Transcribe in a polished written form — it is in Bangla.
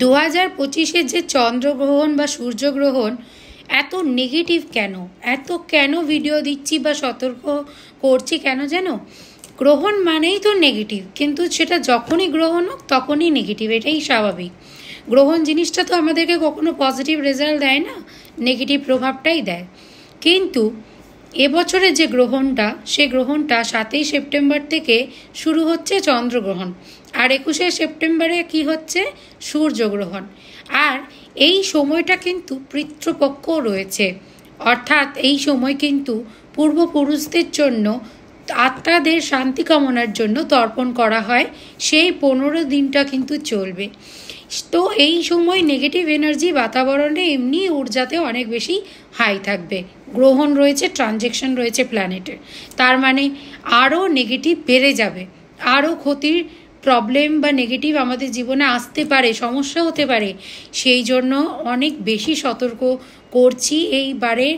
2025-এর যে চন্দ্রগ্রহণ বা সূর্যগ্রহণ এত নেগেটিভ কেন, এত কেন ভিডিও দিচ্ছি বা সতর্ক করছি কেন জানো? গ্রহণ মানেই তো নেগেটিভ, কিন্তু সেটা যখনই গ্রহণ হোক তখনই নেগেটিভ, এটাই স্বাভাবিক। গ্রহণ জিনিসটা তো আমাদেরকে কখনো পজিটিভ রেজাল্ট দেয় না, নেগেটিভ প্রভাবটাই দেয়। কিন্তু এবছরের যে গ্রহণটা, সে গ্রহণটা 7ই সেপ্টেম্বর থেকে শুরু হচ্ছে চন্দ্রগ্রহণ, আর 21শে সেপ্টেম্বরে কি হচ্ছে? সূর্যগ্রহণ। আর এই সময়টা কিন্তু পিতৃপক্ষ রয়েছে, অর্থাৎ এই সময় কিন্তু পূর্বপুরুষদের জন্য, আত্মাদের শান্তি কামনার জন্য তর্পণ করা হয়। সেই 15 দিনটা কিন্তু চলবে। তো এই সময় নেগেটিভ এনার্জি বাতাবরণে এমনি ঊর্জাতে অনেক বেশি হাই থাকবে। গ্রহণ রয়েছে, ট্রানজেকশন রয়েছে প্ল্যানেটের, তার মানে আরও নেগেটিভ বেড়ে যাবে, আরও ক্ষতির প্রবলেম বা নেগেটিভ আমাদের জীবনে আসতে পারে, সমস্যা হতে পারে। সেই জন্য অনেক বেশি সতর্ক করছি এইবারে।